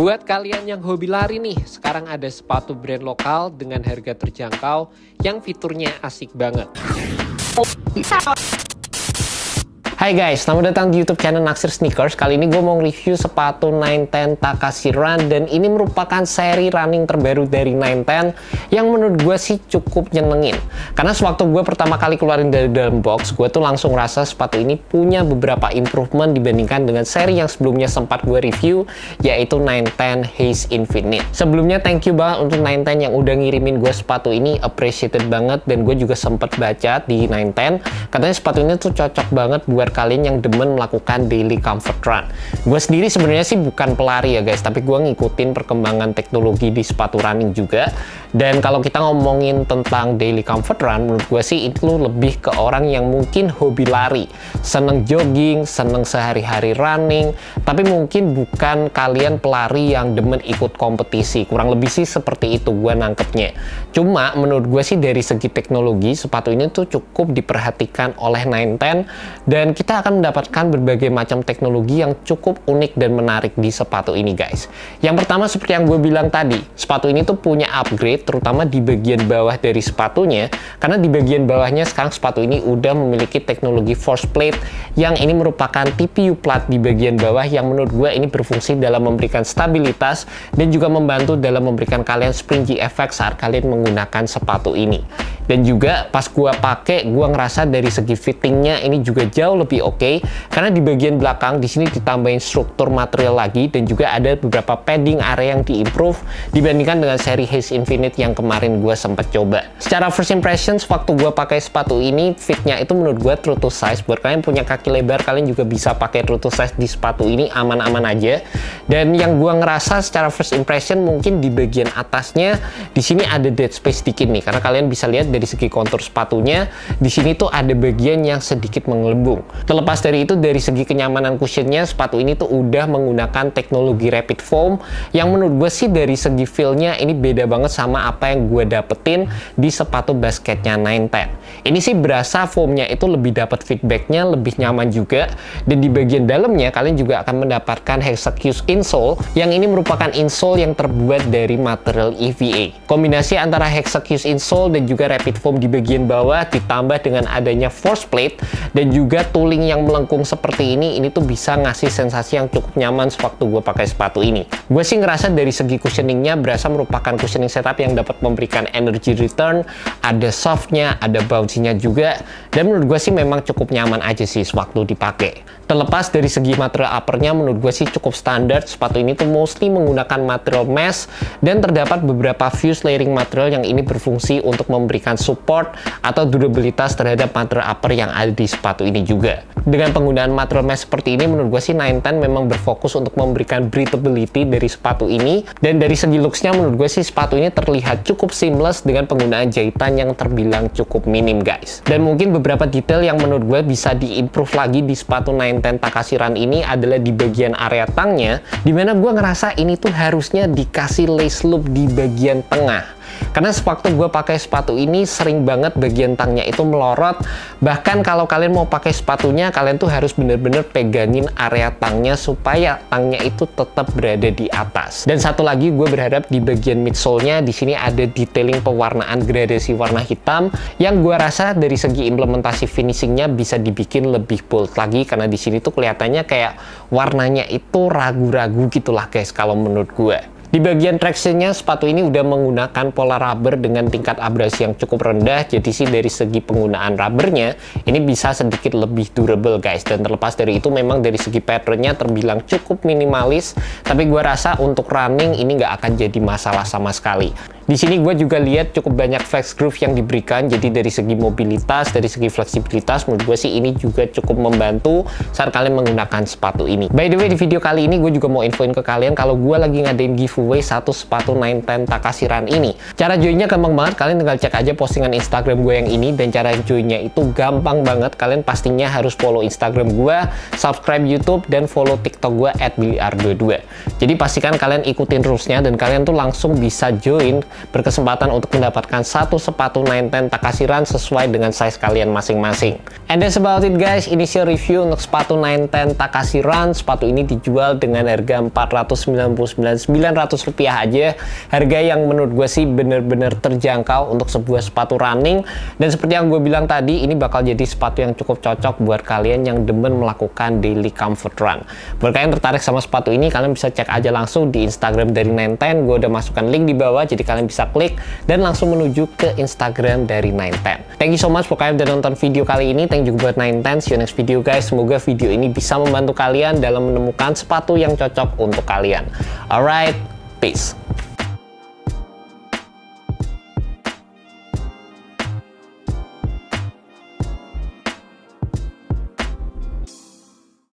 Buat kalian yang hobi lari nih, sekarang ada sepatu brand lokal dengan harga terjangkau yang fiturnya asik banget. Hai guys, selamat datang di YouTube channel Naksir Sneakers. Kali ini gue mau review sepatu 910 Takashi Run, dan ini merupakan seri running terbaru dari 910 yang menurut gue sih cukup nyenengin. Karena sewaktu gue pertama kali keluarin dari dalam box, gue tuh langsung rasa sepatu ini punya beberapa improvement dibandingkan dengan seri yang sebelumnya sempat gue review, yaitu 910 Haze Infinite. Sebelumnya thank you banget untuk 910 yang udah ngirimin gue sepatu ini, appreciated banget. Dan gue juga sempat baca di 910, katanya sepatu ini tuh cocok banget buat kalian yang demen melakukan daily comfort run. Gue sendiri sebenarnya sih bukan pelari ya guys, tapi gue ngikutin perkembangan teknologi di sepatu running juga. Dan kalau kita ngomongin tentang daily comfort run, menurut gue sih itu lebih ke orang yang mungkin hobi lari, seneng jogging, seneng sehari-hari running, tapi mungkin bukan kalian pelari yang demen ikut kompetisi. Kurang lebih sih seperti itu gue nangkepnya. Cuma menurut gue sih dari segi teknologi, sepatu ini tuh cukup diperhatikan oleh 910, dan kita akan mendapatkan berbagai macam teknologi yang cukup unik dan menarik di sepatu ini guys. Yang pertama, seperti yang gue bilang tadi, sepatu ini tuh punya upgrade terutama di bagian bawah dari sepatunya, karena di bagian bawahnya sekarang sepatu ini udah memiliki teknologi force plate yang ini merupakan TPU plat di bagian bawah yang menurut gue ini berfungsi dalam memberikan stabilitas dan juga membantu dalam memberikan kalian springy effect saat kalian menggunakan sepatu ini. Dan juga pas gue pakai, gue ngerasa dari segi fittingnya ini juga jauh lebih oke, karena di bagian belakang di sini ditambahin struktur material lagi, dan juga ada beberapa padding area yang diimprove dibandingkan dengan seri Haze Infinite yang kemarin gue sempat coba. Secara first impressions waktu gue pakai sepatu ini, fitnya itu menurut gue true to size. Buat kalian punya kaki lebar, kalian juga bisa pakai true to size di sepatu ini, aman-aman aja. Dan yang gue ngerasa secara first impression, mungkin di bagian atasnya di sini ada dead space dikit nih, karena kalian bisa lihat dari segi kontur sepatunya di sini tuh ada bagian yang sedikit menggelembung. Terlepas dari itu, dari segi kenyamanan cushionnya, sepatu ini tuh udah menggunakan teknologi rapid foam yang menurut gue sih dari segi feel-nya ini beda banget sama apa yang gue dapetin di sepatu basketnya 910. Ini sih berasa foamnya itu lebih dapat feedbacknya, lebih nyaman juga. Dan di bagian dalamnya kalian juga akan mendapatkan Hexacuse insole yang ini merupakan insole yang terbuat dari material EVA. Kombinasi antara Hexacuse insole dan juga rapid foam di bagian bawah ditambah dengan adanya force plate dan juga tooling yang melengkung seperti ini tuh bisa ngasih sensasi yang cukup nyaman sewaktu gue pakai sepatu ini. Gue sih ngerasa dari segi cushioningnya berasa merupakan cushioning setup yang dapat memberikan energy return, ada softnya, ada bouncy-nya juga, dan menurut gue sih memang cukup nyaman aja sih sewaktu dipakai. Terlepas dari segi material uppernya, menurut gue sih cukup standar. Sepatu ini tuh mostly menggunakan material mesh, dan terdapat beberapa fuse layering material yang ini berfungsi untuk memberikan support atau durabilitas terhadap material upper yang ada di sepatu ini juga. Dengan penggunaan material mesh seperti ini, menurut gue sih 910 memang berfokus untuk memberikan breathability dari sepatu ini. Dan dari segi looks-nya, menurut gue sih sepatu ini terlihat cukup seamless dengan penggunaan jahitan yang terbilang cukup minim guys. Dan mungkin beberapa detail yang menurut gue bisa diimprove lagi di sepatu 910 Takashi Run ini adalah di bagian area tangnya, dimana gue ngerasa ini tuh harusnya dikasih lace loop di bagian tengah. Karena sewaktu gue pakai sepatu ini sering banget bagian tangnya itu melorot. Bahkan kalau kalian mau pakai sepatunya, kalian tuh harus bener-bener pegangin area tangnya supaya tangnya itu tetap berada di atas. Dan satu lagi, gue berharap di bagian midsole-nya di sini ada detailing pewarnaan gradasi warna hitam yang gue rasa dari segi implementasi finishingnya bisa dibikin lebih bold lagi, karena di sini tuh kelihatannya kayak warnanya itu ragu-ragu gitulah guys kalau menurut gue. Di bagian tractionnya, sepatu ini udah menggunakan pola rubber dengan tingkat abrasi yang cukup rendah, jadi sih dari segi penggunaan rubbernya ini bisa sedikit lebih durable guys. Dan terlepas dari itu, memang dari segi patternnya terbilang cukup minimalis, tapi gue rasa untuk running ini nggak akan jadi masalah sama sekali. Di sini gue juga lihat cukup banyak flex groove yang diberikan, jadi dari segi mobilitas, dari segi fleksibilitas, menurut gue sih ini juga cukup membantu saat kalian menggunakan sepatu ini. By the way, di video kali ini gue juga mau infoin ke kalian kalau gue lagi ngadain giveaway satu sepatu 910 Takashi Run ini. Cara joinnya gampang banget, kalian tinggal cek aja postingan Instagram gue yang ini, dan cara joinnya itu gampang banget. Kalian pastinya harus follow Instagram gue, subscribe YouTube, dan follow TikTok gue @billyar22. Jadi pastikan kalian ikutin rulesnya dan kalian tuh langsung bisa join berkesempatan untuk mendapatkan satu sepatu 910 Takashi Run sesuai dengan size kalian masing-masing. And that's about it guys, initial review untuk sepatu 910 Takashi Run. Sepatu ini dijual dengan harga Rp499.900 aja, harga yang menurut gue sih bener-bener terjangkau untuk sebuah sepatu running. Dan seperti yang gue bilang tadi, ini bakal jadi sepatu yang cukup cocok buat kalian yang demen melakukan daily comfort run. Buat kalian tertarik sama sepatu ini, kalian bisa cek aja langsung di Instagram dari 910. Gue udah masukkan link di bawah, jadi kalian bisa klik dan langsung menuju ke Instagram dari 910. Thank you so much buat kalian udah nonton video kali ini. Thank you buat 910. See you next video guys. Semoga video ini bisa membantu kalian dalam menemukan sepatu yang cocok untuk kalian. Alright, peace.